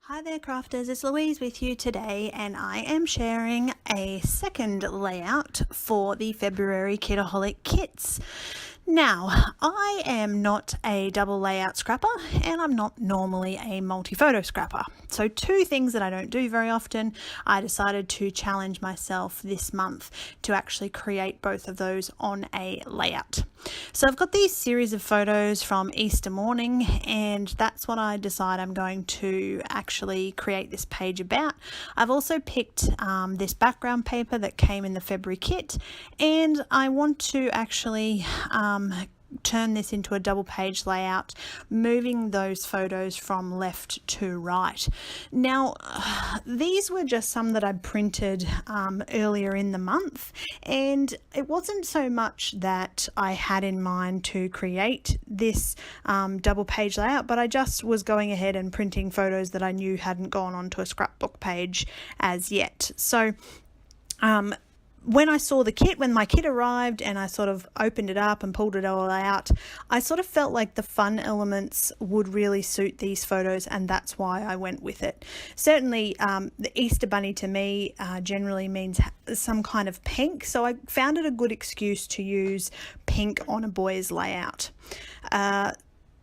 Hi there crafters, it's Louise with you today, and I am sharing a second layout for the February Kitaholic Kits. Now, I am not a double layout scrapper and I'm not normally a multi-photo scrapper. So two things that I don't do very often, I decided to challenge myself this month to actually create both of those on a layout. So I've got these series of photos from Easter morning, and that's what I decide I'm going to actually create this page about. I've also picked this background paper that came in the February kit, and I want to actually turn this into a double page layout, moving those photos from left to right. Now, these were just some that I printed earlier in the month, and it wasn't so much that I had in mind to create this double page layout, but I just was going ahead and printing photos that I knew hadn't gone onto a scrapbook page as yet. So when I saw the kit, when my kit arrived and I sort of opened it up and pulled it all out, I sort of felt like the fun elements would really suit these photos, and that's why I went with it. Certainly the Easter bunny to me generally means some kind of pink, so I found it a good excuse to use pink on a boy's layout.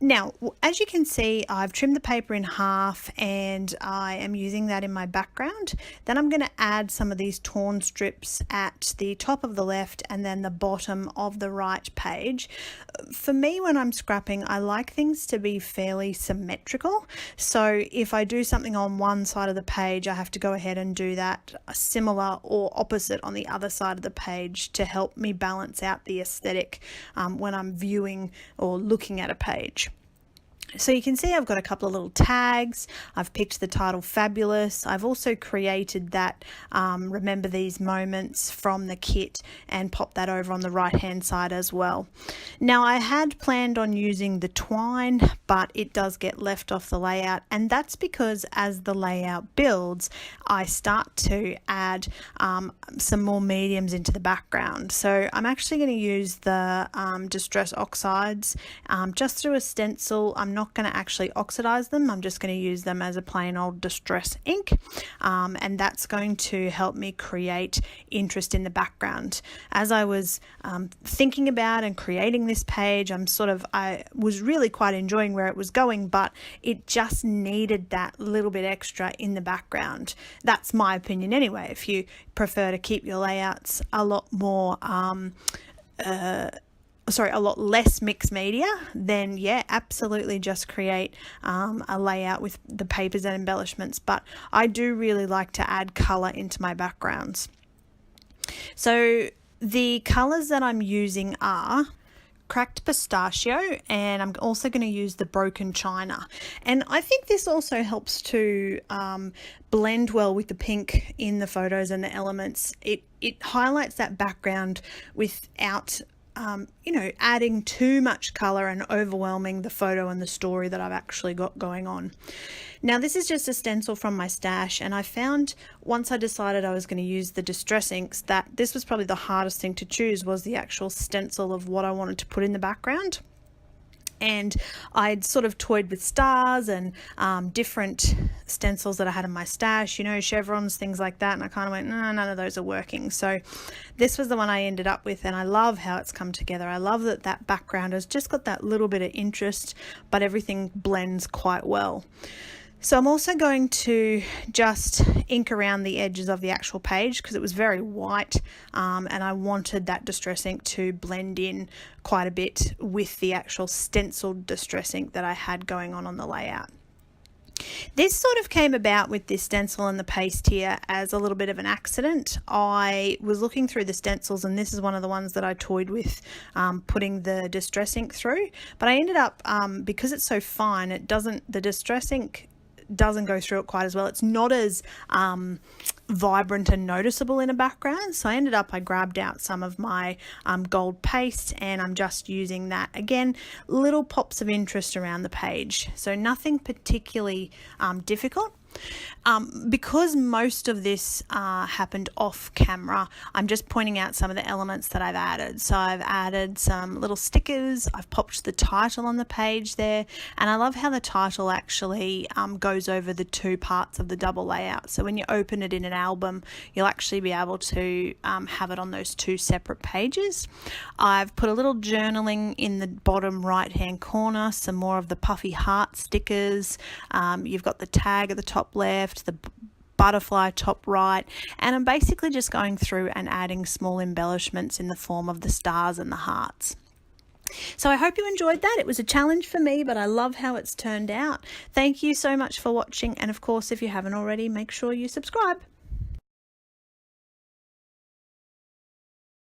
Now, as you can see, I've trimmed the paper in half and I am using that in my background. Then I'm going to add some of these torn strips at the top of the left and then the bottom of the right page. For me, when I'm scrapping, I like things to be fairly symmetrical. So if I do something on one side of the page, I have to go ahead and do that similar or opposite on the other side of the page to help me balance out the aesthetic when I'm viewing or looking at a page. So you can see I've got a couple of little tags. I've picked the title Fabulous. I've also created that Remember These Moments from the kit and popped that over on the right hand side as well. Now, I had planned on using the twine, but it does get left off the layout, and that's because as the layout builds, I start to add some more mediums into the background. So I'm actually going to use the Distress Oxides just through a stencil. I'm not going to actually oxidize them. I'm just going to use them as a plain old distress ink, and that's going to help me create interest in the background. As I was thinking about and creating this page, I was really quite enjoying where it was going, but it just needed that little bit extra in the background. That's my opinion anyway. If you prefer to keep your layouts a lot more a lot less mixed media, then yeah, absolutely just create a layout with the papers and embellishments. But I do really like to add color into my backgrounds. So the colors that I'm using are Cracked Pistachio, and I'm also going to use the Broken China. And I think this also helps to blend well with the pink in the photos and the elements. It highlights that background without adding too much color and overwhelming the photo and the story that I've actually got going on. Now, this is just a stencil from my stash, and I found once I decided I was going to use the distress inks that this was probably the hardest thing to choose, was the actual stencil of what I wanted to put in the background. And I'd sort of toyed with stars and different stencils that I had in my stash, chevrons, things like that. And I kind of went, no, none of those are working. So this was the one I ended up with, and I love how it's come together. I love that background has just got that little bit of interest, but everything blends quite well. So I'm also going to just ink around the edges of the actual page because it was very white, and I wanted that distress ink to blend in quite a bit with the actual stenciled distress ink that I had going on the layout. This sort of came about with this stencil and the paste here as a little bit of an accident. I was looking through the stencils, and this is one of the ones that I toyed with putting the distress ink through, but I ended up, because it's so fine, the distress ink doesn't go through it quite as well. It's not as vibrant and noticeable in a background. So I grabbed out some of my gold paste, and I'm just using that. Again, little pops of interest around the page. So nothing particularly difficult. Because most of this happened off camera, I'm just pointing out some of the elements that I've added. So I've added some little stickers, I've popped the title on the page there, and I love how the title actually goes over the two parts of the double layout. So when you open it in an album, you'll actually be able to have it on those two separate pages. I've put a little journaling in the bottom right hand corner, some more of the puffy heart stickers. You've got the tag at the top left, the butterfly top right, and I'm basically just going through and adding small embellishments in the form of the stars and the hearts. So I hope you enjoyed that. It was a challenge for me, but I love how it's turned out. Thank you so much for watching, and of course, if you haven't already, make sure you subscribe.